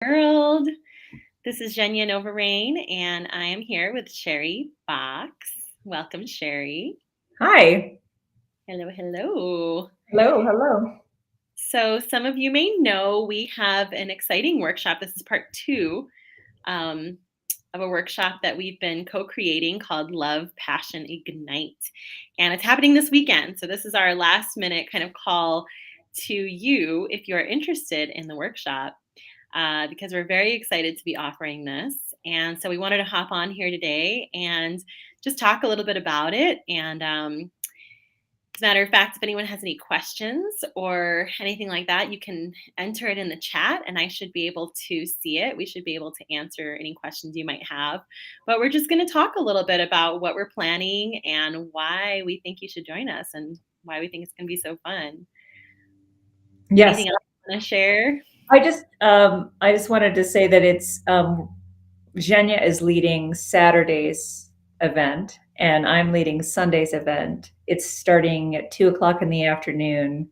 World. This is Zhenya Novareign, and I am here with Charey Box. Welcome, Charey. Hi. Hello, hello. Hello, hello. So, some of you may know we have an exciting workshop. This is part two um, of a workshop that we've been co-creating called Love, Passion, Ignite. And it's happening this weekend. So, this is our last minute kind of call to you if you are interested in the workshop. Because we're very excited to be offering this. And so we wanted to hop on here today and just talk a little bit about it. And as a matter of fact, if anyone has any questions or anything like that, you can enter it in the chat and I should be able to see it. We should be able to answer any questions you might have. But we're just going to talk a little bit about what we're planning and why we think you should join us and why we think it's going to be so fun. Yes. Anything else you want to share? I just wanted to say that it's Zhenya is leading Saturday's event and I'm leading Sunday's event. It's starting at 2:00 in the afternoon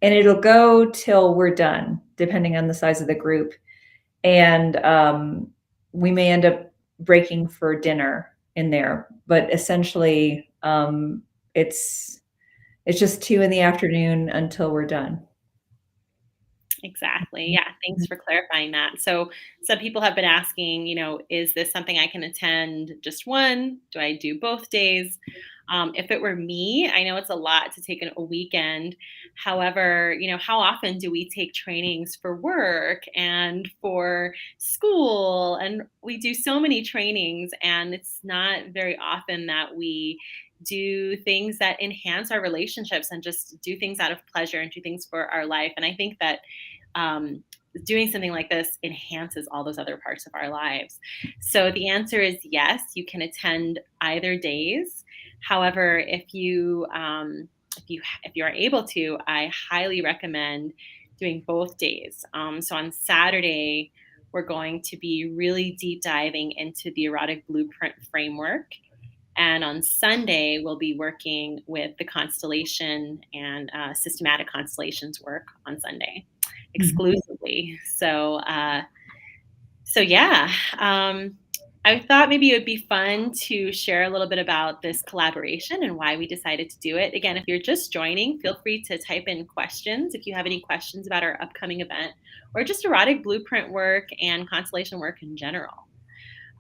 and it'll go till we're done, depending on the size of the group. And we may end up breaking for dinner in there, but essentially it's just 2 in the afternoon until we're done. Exactly. Yeah. Thanks for clarifying that. So some people have been asking, is this something I can attend just one? Do I do both days? If it were me, I know it's a lot to take a weekend. However, how often do we take trainings for work and for school? And we do so many trainings, and it's not very often that we do things that enhance our relationships and just do things out of pleasure and do things for our life. And I think that doing something like this enhances all those other parts of our lives. So the answer is yes, you can attend either days. However, if you are able to, I highly recommend doing both days. So on Saturday, we're going to be really deep diving into the erotic blueprint framework. And on Sunday, we'll be working with the constellation and systematic constellations work on Sunday exclusively. So yeah, I thought maybe it would be fun to share a little bit about this collaboration and why we decided to do it. Again, if you're just joining, feel free to type in questions if you have any questions about our upcoming event or just erotic blueprint work and constellation work in general.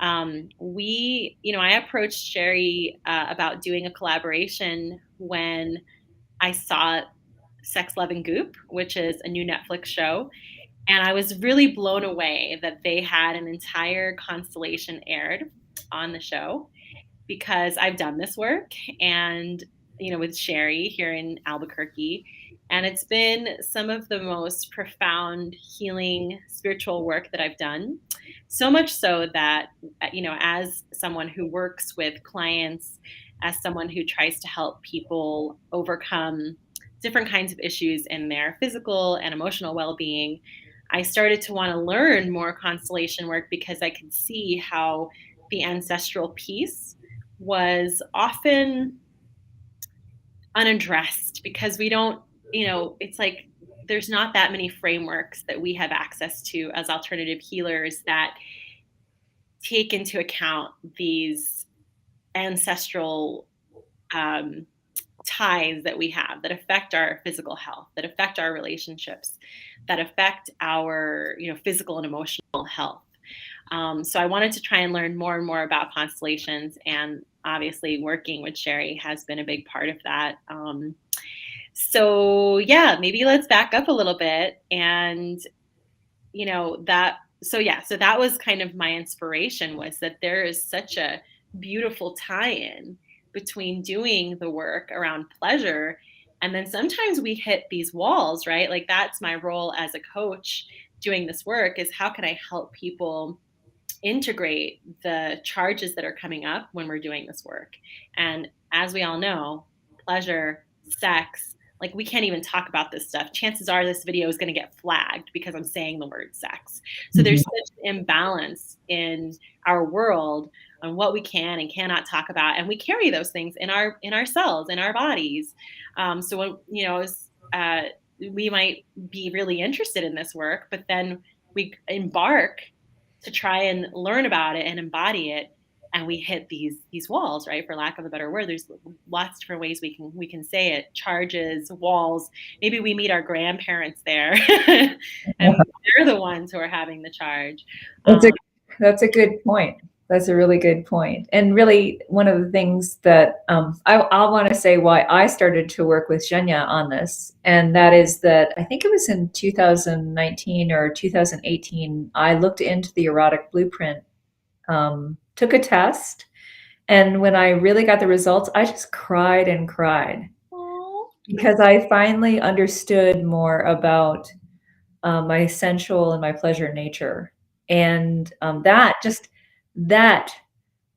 I approached Charey about doing a collaboration when I saw Sex, Love, and Goop, which is a new Netflix show. And I was really blown away that they had an entire constellation aired on the show because I've done this work and, with Charey here in Albuquerque. And it's been some of the most profound healing spiritual work that I've done. So much so that, as someone who works with clients, as someone who tries to help people overcome different kinds of issues in their physical and emotional well-being, I started to want to learn more constellation work because I could see how the ancestral piece was often unaddressed because we don't, it's like there's not that many frameworks that we have access to as alternative healers that take into account these ancestral ties that we have that affect our physical health, that affect our relationships, that affect our, physical and emotional health. So I wanted to try and learn more and more about constellations, and obviously working with Charey has been a big part of that. So yeah, maybe let's back up a little bit and, so that was kind of my inspiration, was that there is such a beautiful tie-in between doing the work around pleasure. And then sometimes we hit these walls, right? Like that's my role as a coach doing this work, is how can I help people integrate the charges that are coming up when we're doing this work. And as we all know, pleasure, sex, like we can't even talk about this stuff. Chances are this video is going to get flagged because I'm saying the word sex. So there's such an imbalance in our world on what we can and cannot talk about, and we carry those things in our cells, in our bodies. So when we might be really interested in this work, but then we embark to try and learn about it and embody it, and we hit these walls, right? For lack of a better word, there's lots of different ways we can say it: charges, walls. Maybe we meet our grandparents there, and they're the ones who are having the charge. That's a Um, that's a good point. That's a really good point. And really, one of the things that I want to say why I started to work with Zhenya on this, and that is that I think it was in 2019 or 2018, I looked into the erotic blueprint, took a test, and when I really got the results, I just cried and cried oh, because I finally understood more about my sensual and my pleasure nature. And that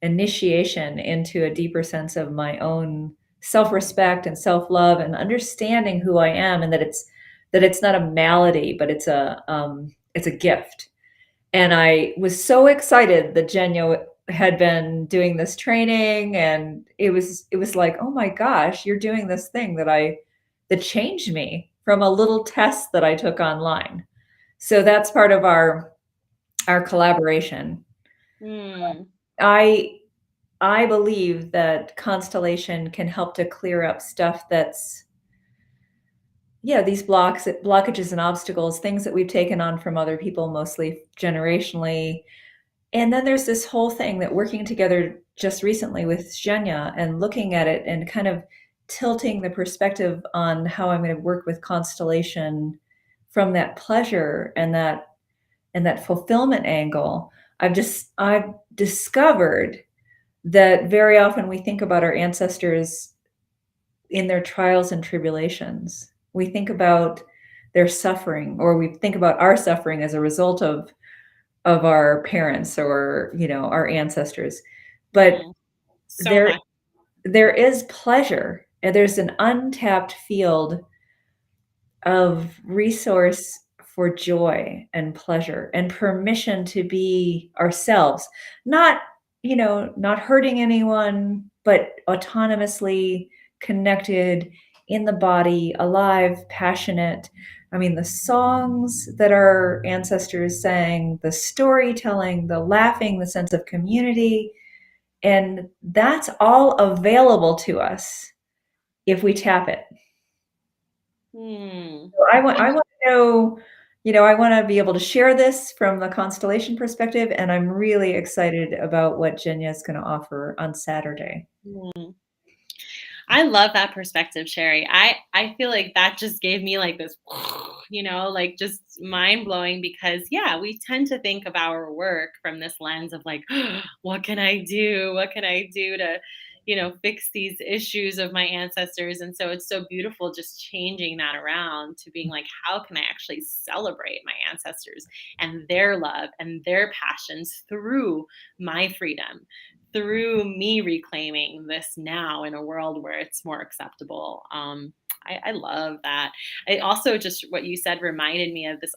initiation into a deeper sense of my own self-respect and self-love and understanding who I am, and that it's not a malady, but it's a gift. And I was so excited that Zhenya had been doing this training, and it was like, oh my gosh, you're doing this thing that changed me from a little test that I took online. So that's part of our collaboration. hmm. I I believe that constellation can help to clear up stuff that's, yeah, these blockages and obstacles, things that we've taken on from other people, mostly generationally. And then there's this whole thing that working together just recently with Zhenya and looking at it and kind of tilting the perspective on how I'm going to work with constellation from that pleasure and that fulfillment angle. I've discovered that very often we think about our ancestors in their trials and tribulations. We think about their suffering, or we think about our suffering as a result of our parents or, our ancestors. But Mm, so there much. there is pleasure, and there's an untapped field of resource for joy and pleasure and permission to be ourselves, not, not hurting anyone, but autonomously connected in the body, alive, passionate. I mean, the songs that our ancestors sang, the storytelling, the laughing, the sense of community, and that's all available to us if we tap it. Hmm. I want to know, I want to be able to share this from the constellation perspective, and I'm really excited about what Jenya is going to offer on Saturday. Hmm. I love that perspective, Sherry. I feel like that just gave me like this, like just mind blowing, because yeah, we tend to think of our work from this lens of like, what can I do? What can I do to, fix these issues of my ancestors? And so it's so beautiful just changing that around to being like, how can I actually celebrate my ancestors and their love and their passions through my freedom, through me reclaiming this now in a world where it's more acceptable. I love that. I also just what you said reminded me of this.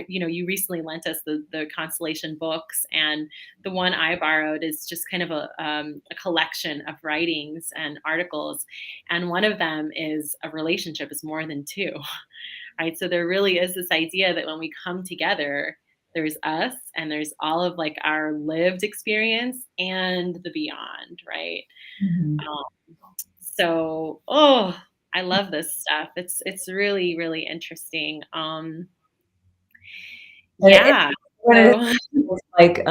You recently lent us the constellation books, and the one I borrowed is just kind of a collection of writings and articles, and one of them is a relationship is more than two, right? So there really is this idea that when we come together, there's us and there's all of like our lived experience and the beyond, right? Mhm. So, oh, I love this stuff. It's really really interesting. And Yeah. one of the So, things is like,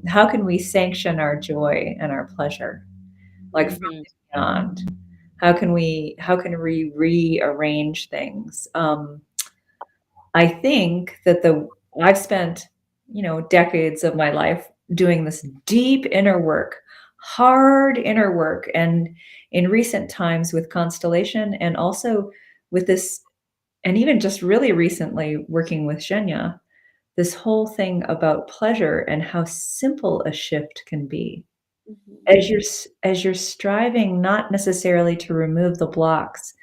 how can we sanction our joy and our pleasure, like from mhm, beyond? How can we rearrange things? I think that I've spent, decades of my life doing this deep inner work, hard inner work, and in recent times with constellation, and also with this, and even just really recently working with Zhenya, this whole thing about pleasure and how simple a shift can be mhm, as you're striving not necessarily to remove the blocks,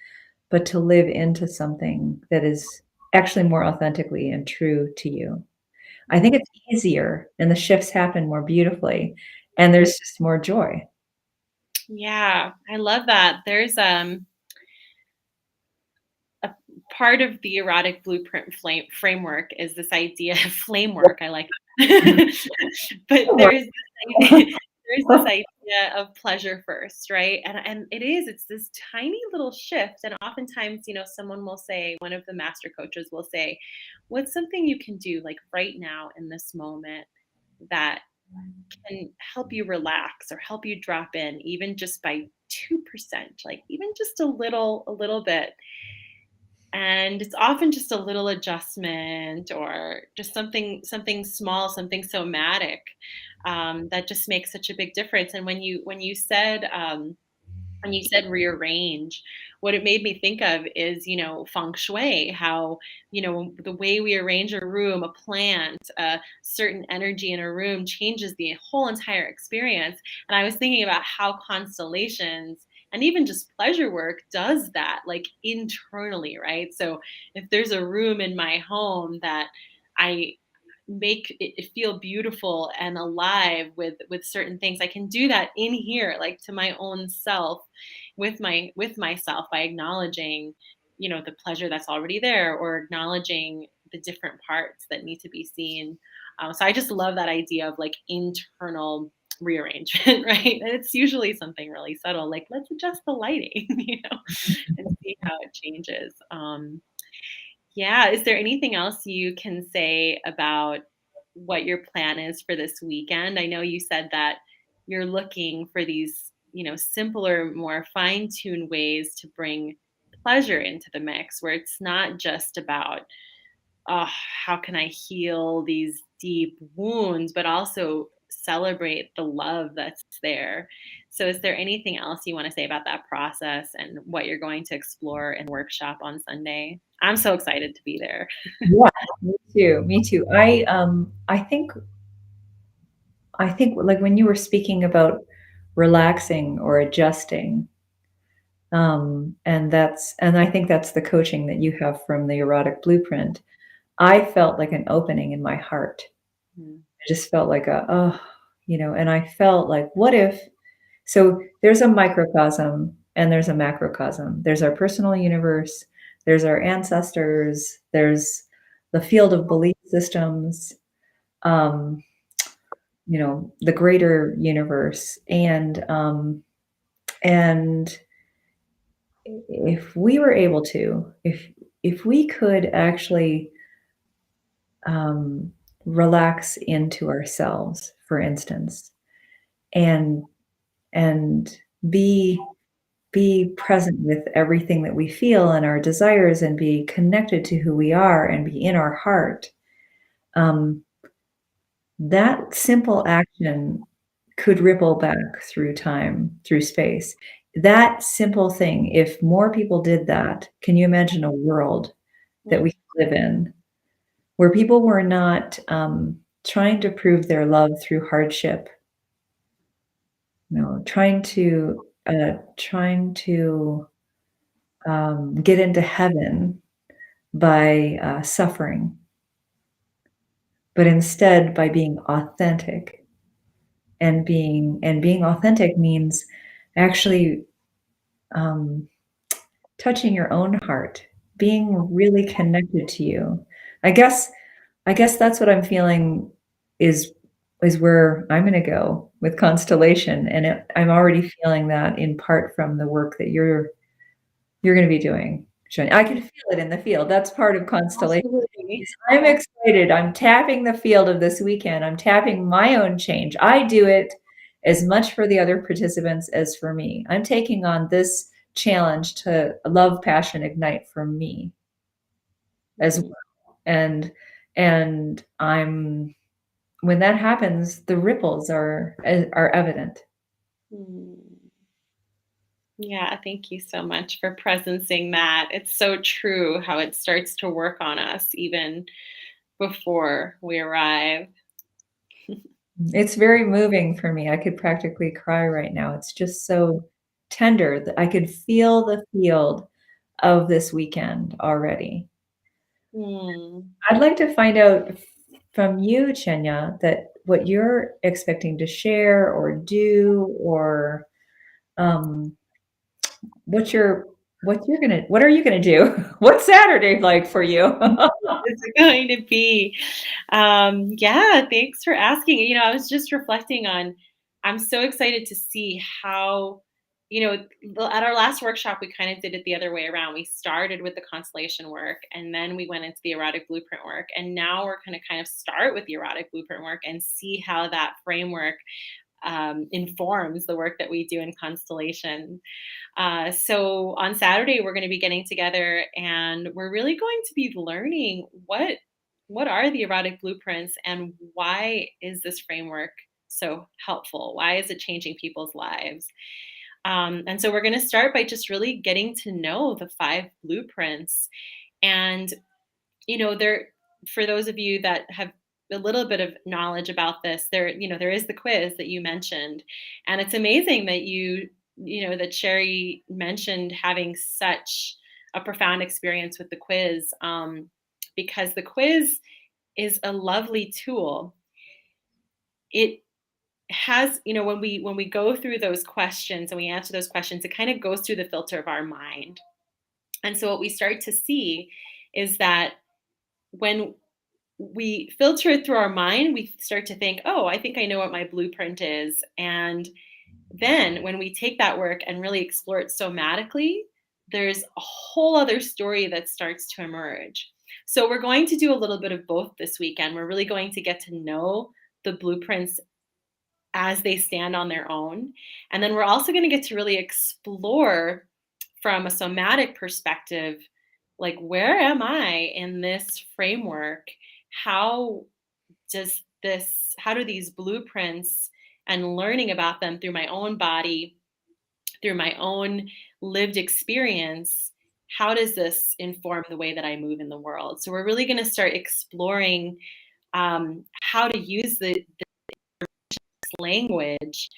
but to live into something that is actually more authentically and true to you. I think mhm. it's easier and the shifts happen more beautifully, and there's just more joy. Yeah, I love that. There's a part of the erotic blueprint framework is this idea of flame work. I like it. But there's this idea of pleasure first, right? And it's this tiny little shift. And oftentimes, someone will say, one of the master coaches will say, what's something you can do like right now in this moment that can help you relax or help you drop in even just by 2%, like even just a little bit. And it's often just a little adjustment or just something small, something somatic, that just makes such a big difference. And when you said rearrange, what it made me think of is, feng shui, how, the way we arrange a room, a plant, a certain energy in a room changes the whole entire experience. And I was thinking about how constellations and even just pleasure work does that, like internally, right? So if there's a room in my home that I make it feel beautiful and alive with certain things, I can do that in here, like to my own self, with myself, by acknowledging, the pleasure that's already there, or acknowledging the different parts that need to be seen. So I just love that idea of like internal rearrangement, right? And it's usually something really subtle, like let's adjust the lighting, and see how it changes. Yeah. Is there anything else you can say about what your plan is for this weekend? I know you said that you're looking for these, simpler, more fine-tuned ways to bring pleasure into the mix, where it's not just about, oh, how can I heal these deep wounds, but also celebrate the love that's there. So, is there anything else you want to say about that process and what you're going to explore and workshop on Sunday? I'm so excited to be there. Yeah, me too. Me too. I think like when you were speaking about relaxing or adjusting, and I think that's the coaching that you have from the erotic blueprint. I felt like an opening in my heart. Mm, I just felt like and I felt like, what if, so there's a microcosm and there's a macrocosm. There's our personal universe, there's our ancestors, there's the field of belief systems, um, the greater universe. And if we were able to, if we could actually um, relax into ourselves, for instance, and and be be present with everything that we feel and our desires, and be connected to who we are and be in our heart, um, that simple action could ripple back through time, through space. That simple thing, if more people did that, can you imagine a world that we mm, live in where people were not trying to prove their love through hardship, trying to get into heaven by suffering, but instead by being authentic. And being authentic means actually um, touching your own heart, being really connected to you. I guess I guess that's what I'm feeling is is where I'm going to go with constellation, and I'm already feeling that in part from the work that you're going to be doing. Shani. I can mm. feel it in the field. That's part of constellation. Absolutely. I'm excited. I'm tapping the field of this weekend. I'm tapping my own change. I do it as much for the other participants as for me. I'm taking on this challenge to love, passion, ignite for me as Mhm. well. And I'm when that happens, the ripples are evident. Mm. Yeah, thank you so much for presencing that. It's so true how it starts to work on us even before we arrive. It's very moving for me. I could practically cry right now. It's just so tender that I could feel the field of this weekend already. Mm. I'd like to find out from you, Chenya, that what you're expecting to share or do, or um, what your what are you gonna do? What's Saturday like for you? Is it going to be? Yeah, thanks for asking. I was just reflecting on, I'm so excited to see how, at our last workshop, we kind of did it the other way around. We started with the constellation work and then we went into the erotic blueprint work. And now we're going to kind of start with the erotic blueprint work and see how that framework informs the work that we do in constellation. So on Saturday, we're going to be getting together and we're really going to be learning what are the erotic blueprints and why is this framework so helpful? Why is it changing people's lives? And so we're going to start by just really getting to know the five blueprints. And there, for those of you that have a little bit of knowledge about this, there is the quiz that you mentioned, and it's amazing that that Charey mentioned having such a profound experience with the quiz, because the quiz is a lovely tool. It has, when we go through those questions and we answer those questions, it kind of goes through the filter of our mind. And so what we start to see is that when we filter it through our mind, we start to think, oh, I think I know what my blueprint is. And then when we take that work and really explore it somatically, there's a whole other story that starts to emerge. So we're going to do a little bit of both this weekend. We're really going to get to know the blueprints as they stand on their own. And then we're also going to get to really explore from a somatic perspective, like, where am I in this framework? How how do these blueprints and learning about them through my own body, through my own lived experience, how does this inform the way that I move in the world? So we're really going to start exploring how to use the language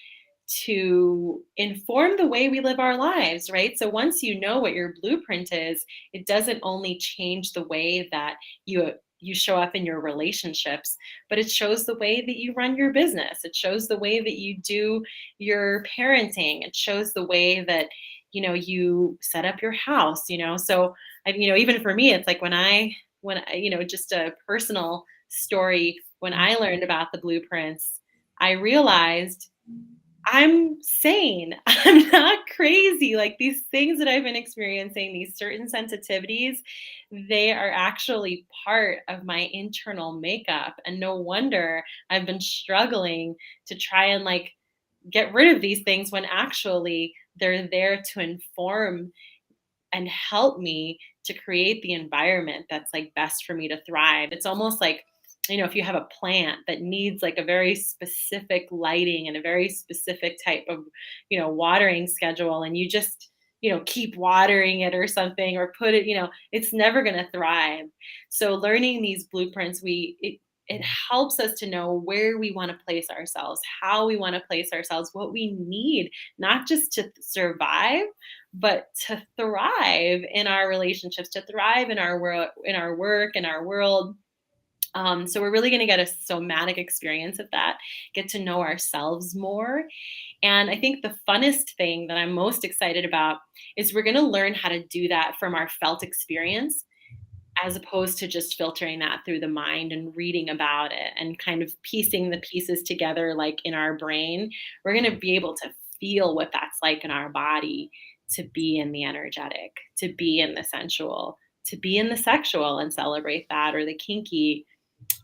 to inform the way we live our lives, right? So once you know what your blueprint is, it doesn't only change the way that you show up in your relationships, but it shows the way that you run your business. It shows the way that you do your parenting. It shows the way that you set up your house. So even for me, it's like when I just a personal story. When I learned about the blueprints, I realized I'm sane. I'm not crazy. Like, these things that I've been experiencing, these certain sensitivities, they are actually part of my internal makeup. And no wonder I've been struggling to try and like get rid of these things when actually they're there to inform and help me to create the environment that's like best for me to thrive. It's almost like, if you have a plant that needs like a very specific lighting and a very specific type of, watering schedule, and you just, keep watering it or something, or put it, it's never going to thrive. So learning these blueprints, it helps us to know where we want to place ourselves, how we want to place ourselves, what we need, not just to survive, but to thrive in our relationships, to thrive in our work, in our world. So we're really going to get a somatic experience of that, get to know ourselves more. And I think the funnest thing that I'm most excited about is we're going to learn how to do that from our felt experience, as opposed to just filtering that through the mind and reading about it and kind of piecing the pieces together like in our brain. We're going to be able to feel what that's like in our body, to be in the energetic, to be in the sensual, to be in the sexual and celebrate that, or the kinky.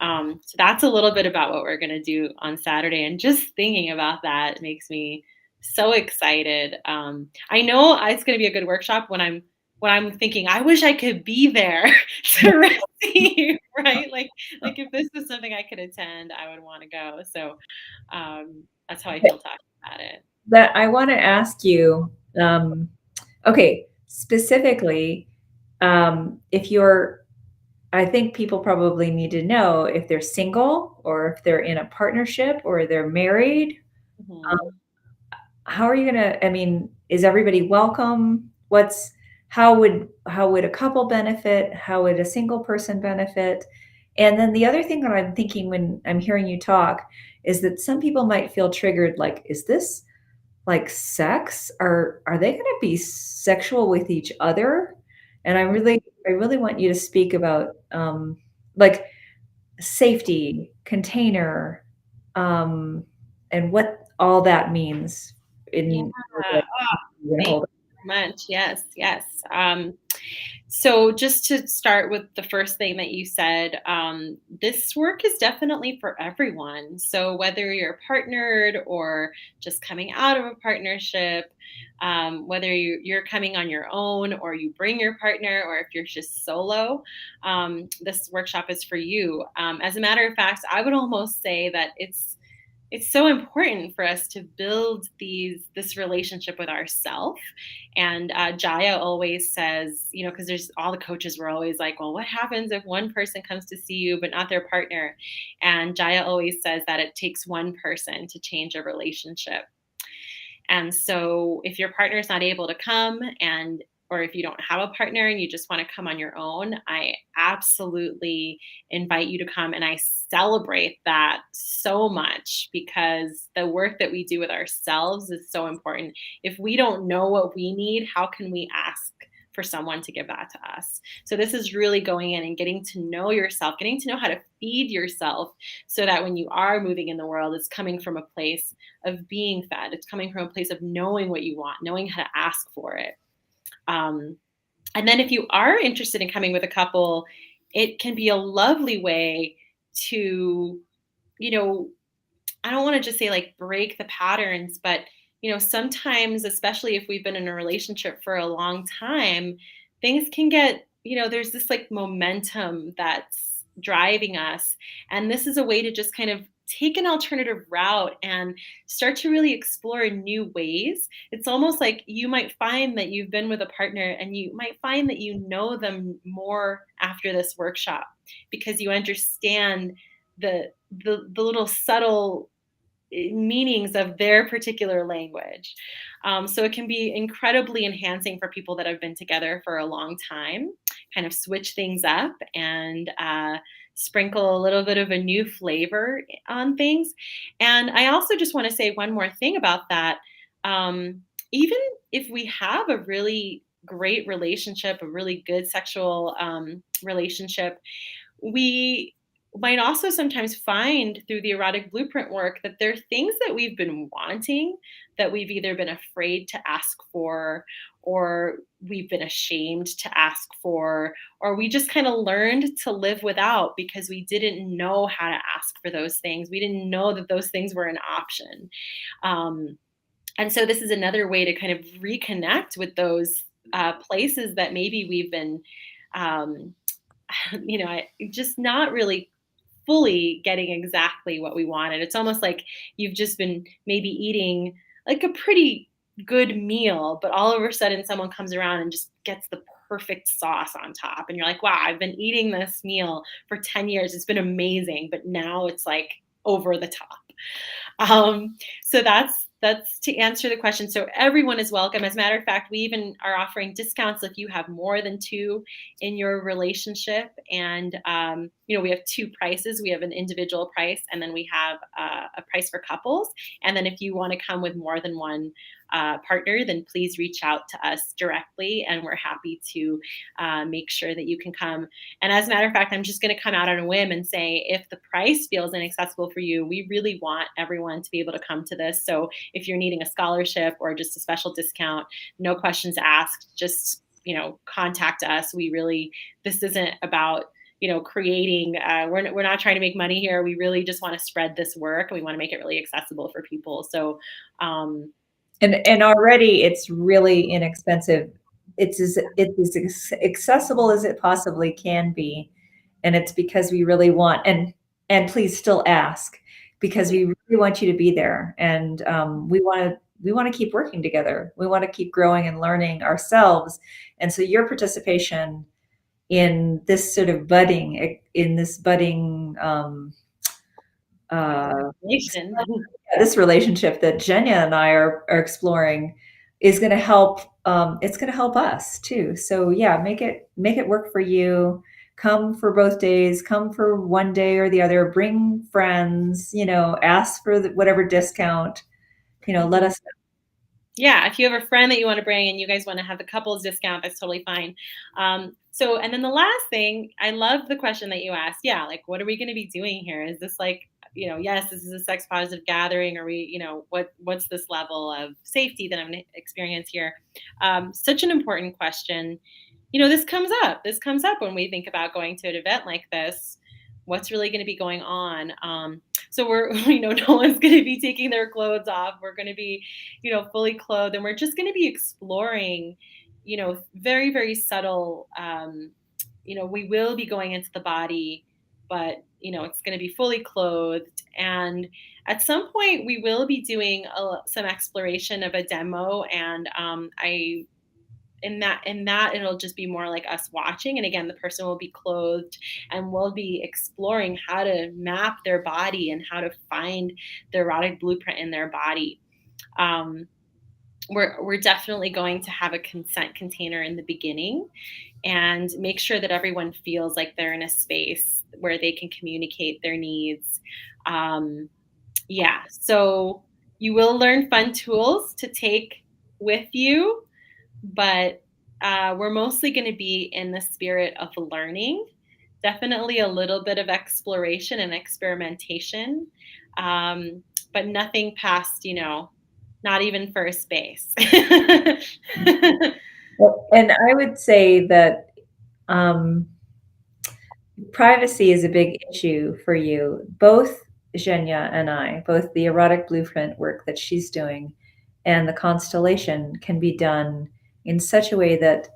So that's a little bit about what we're going to do on Saturday. And just thinking about that makes me so excited. I know it's going to be a good workshop when I'm thinking, I wish I could be there to receive, right? Like if this was something I could attend, I would want to go. So that's how I feel talking about it. That I want to ask you, okay, specifically, if you're, I think people probably need to know if they're single or if they're in a partnership or they're married. Mhm. How are you gonna, I mean, is everybody welcome? How would a couple benefit? How would a single person benefit? And then the other thing that I'm thinking when I'm hearing you talk is that some people might feel triggered, like, is this like sex? Are they going to be sexual with each other? And I really want you to speak about like safety, container, um, and what all that means Yeah. in the Oh, you're gonna thank hold. you so much. Yes, yes. So just to start with the first thing that you said, this work is definitely for everyone. So whether you're partnered or just coming out of a partnership, whether you're coming on your own or you bring your partner, or if you're just solo, this workshop is for you. As a matter of fact, I would almost say that it's so important for us to build this relationship with ourself. And Jaya always says, because there's all the coaches were always like, well, what happens if one person comes to see you but not their partner? And Jaya always says that it takes one person to change a relationship. And so if your partner is not able to come, and or if you don't have a partner and you just want to come on your own, I absolutely invite you to come, and I celebrate that so much because the work that we do with ourselves is so important. If we don't know what we need, how can we ask for someone to give that to us? So this is really going in and getting to know yourself, getting to know how to feed yourself so that when you are moving in the world, it's coming from a place of being fed. It's coming from a place of knowing what you want, knowing how to ask for it. Um, and then if you are interested in coming with a couple, it can be a lovely way to, you know, I don't want to just say like break the patterns, but sometimes, especially if we've been in a relationship for a long time, things can get, there's this like momentum that's driving us. And this is a way to just kind of take an alternative route and start to really explore new ways. It's almost like you might find that you've been with a partner and you might find that you know them more after this workshop because you understand the little subtle meanings of their particular language. So it can be incredibly enhancing for people that have been together for a long time, kind of switch things up and sprinkle a little bit of a new flavor on things. And I also just want to say one more thing about that. Even if we have a really great relationship, a really good sexual relationship, we might also sometimes find through the erotic blueprint work that there are things that we've been wanting that we've either been afraid to ask for, or we've been ashamed to ask for, or we just kind of learned to live without because we didn't know how to ask for those things. We didn't know that those things were an option. Um, and so this is another way to kind of reconnect with those places that maybe we've been um, just not really fully getting exactly what we wanted. It's almost like you've just been maybe eating like a pretty good meal, but all of a sudden someone comes around and just gets the perfect sauce on top. And you're like, wow, I've been eating this meal for 10 years. It's been amazing. But now it's like over the top. So that's to answer the question. So everyone is welcome. As a matter of fact, we even are offering discounts if you have more than two in your relationship. And we have two prices. We have an individual price, and then we have a price for couples. And then if you want to come with more than one partner, then please reach out to us directly, and we're happy to make sure that you can come. And as a matter of fact, I'm just going to come out on a whim and say, if the price feels inaccessible for you, we really want everyone to be able to come to this. So if you're needing a scholarship or just a special discount, no questions asked, just contact us. This isn't about creating, we're not trying to make money here. We really just want to spread this work, and we want to make it really accessible for people. So And already it's really inexpensive. It's as accessible as it possibly can be, and it's because we really want, and please still ask, because we really want you to be there, and we want to keep working together. We want to keep growing and learning ourselves, and so your participation in this sort of budding uh, nation. this relationship that Zhenya and I are exploring is going to help. It's going to help us too. So yeah, make it work for you. Come for both days. Come for one day or the other. Bring friends. Ask for whatever discount. Let us know. Yeah, if you have a friend that you want to bring and you guys want to have the couples discount, that's totally fine. And then the last thing, I love the question that you asked. Yeah, like, what are we going to be doing here? Is this like, yes, this is a sex positive gathering. Are we, what's this level of safety that I'm going to experience here? Such an important question. This comes up. This comes up when we think about going to an event like this. What's really going to be going on? So we're, no one's going to be taking their clothes off. We're going to be, fully clothed, and we're just going to be exploring, very, very subtle. We will be going into the body, but it's going to be fully clothed. And at some point, we will be doing some exploration of a demo, and in that it'll just be more like us watching, and again the person will be clothed, and we'll be exploring how to map their body and how to find the erotic blueprint in their body. Um, we're definitely going to have a consent container in the beginning and make sure that everyone feels like they're in a space where they can communicate their needs. Yeah, so you will learn fun tools to take with you, but we're mostly going to be in the spirit of learning. Definitely a little bit of exploration and experimentation, but nothing past, not even first base. And I would say that privacy is a big issue for you. Both Zhenya and I, both the erotic blueprint work that she's doing and the constellation can be done in such a way that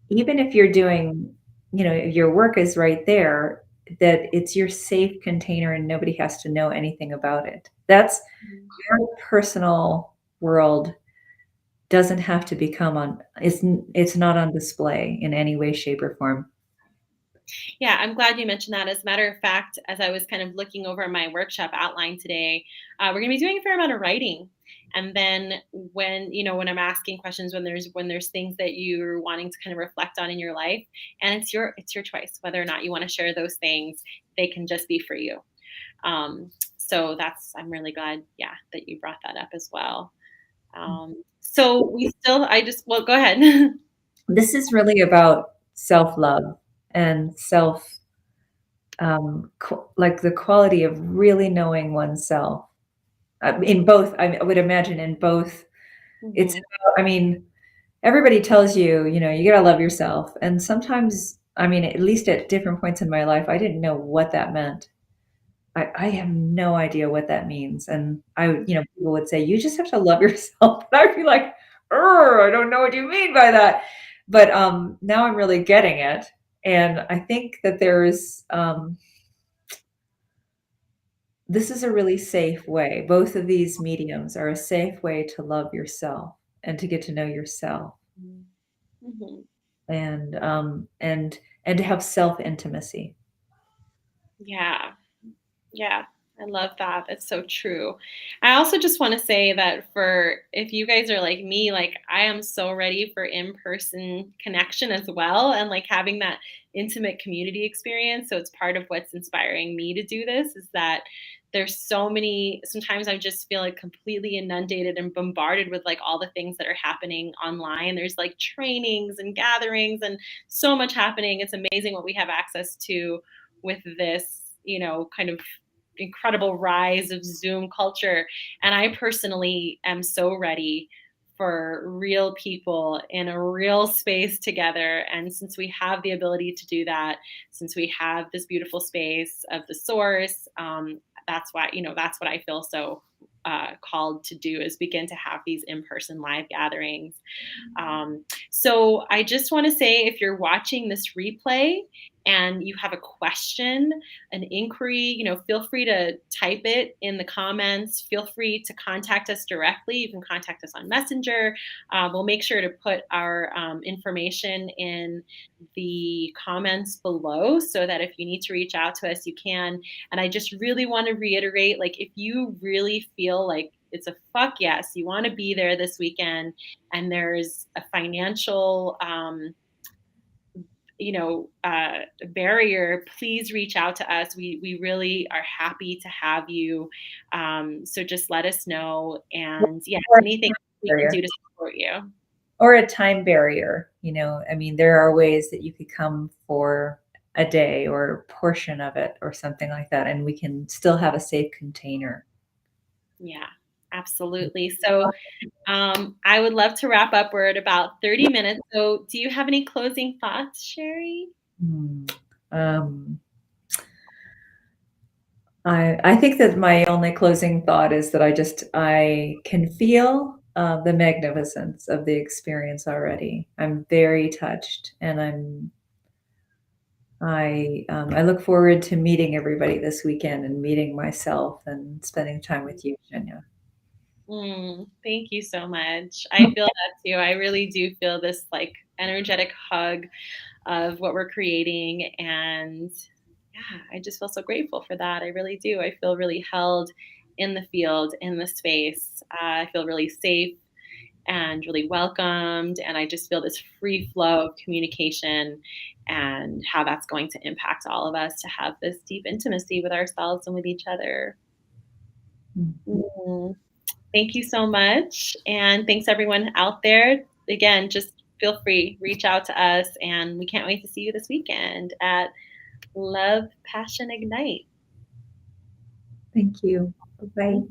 even if you're doing, your work is right there, that it's your safe container and nobody has to know anything about it. That's your personal world doesn't have to become it's not on display in any way, shape, or form. Yeah, I'm glad you mentioned that. As a matter of fact, as I was kind of looking over my workshop outline today, we're going to be doing a fair amount of writing. And then when I'm asking questions, when there's things that you're wanting to kind of reflect on in your life, and it's your choice whether or not you want to share those things. They can just be for you. So I'm really glad, yeah, that you brought that up as well. So well, go ahead. This is really about self-love and like the quality of really knowing oneself. In both, I would imagine in both, it's Mhm. about, everybody tells you, you gotta love yourself. And sometimes, at least at different points in my life, I didn't know what that meant. I have no idea what that means. And people would say, you just have to love yourself. And I'd be like, I don't know what you mean by that. But now I'm really getting it. And I think that this is a really safe way. Both of these mediums are a safe way to love yourself and to get to know yourself Mhm. and and to have self intimacy. Yeah. Yeah, I love that. That's so true. I also just want to say that for if you guys are like me, like I am so ready for in-person connection as well, and like having that intimate community experience. So it's part of what's inspiring me to do this is that there's so many sometimes I just feel like completely inundated and bombarded with like all the things that are happening online. There's like trainings and gatherings and so much happening. It's amazing what we have access to with this, kind of incredible rise of Zoom culture. And I personally am so ready for real people in a real space together. And since we have the ability to do that, since we have this beautiful space of the source, that's what I feel so called to do is begin to have these in-person live gatherings. So I just want to say if you're watching this replay and you have a question, an inquiry, feel free to type it in the comments. Feel free to contact us directly. You can contact us on Messenger. We'll make sure to put our information in the comments below so that if you need to reach out to us, you can. And I just really want to reiterate, like, if you really feel like it's a fuck yes, you want to be there this weekend, and there's a financial barrier, please reach out to us. We really are happy to have you. So just let us know. And yeah, anything. we can barrier. do to support you. Or a time barrier, I mean, there are ways that you could come for a day or a portion of it or something like that, and we can still have a safe container. Yeah, absolutely. So, I would love to wrap up. We're at about 30 minutes. So, do you have any closing thoughts, Charey? Hmm. Um, I think that my only closing thought is that I can feel the magnificence of the experience already. I'm very touched, and I look forward to meeting everybody this weekend and meeting myself and spending time with you, Zhenya. Thank you so much. I feel that too. I really do feel this like energetic hug of what we're creating. And yeah, I just feel so grateful for that. I really do. I feel really held in the field, in the space. I feel really safe and really welcomed. And I just feel this free flow of communication and how that's going to impact all of us to have this deep intimacy with ourselves and with each other. Mhm. Mm. Thank you so much. And thanks everyone out there. Again, just feel free, reach out to us. And we can't wait to see you this weekend at Love, Passion, Ignite. Thank you. Bye.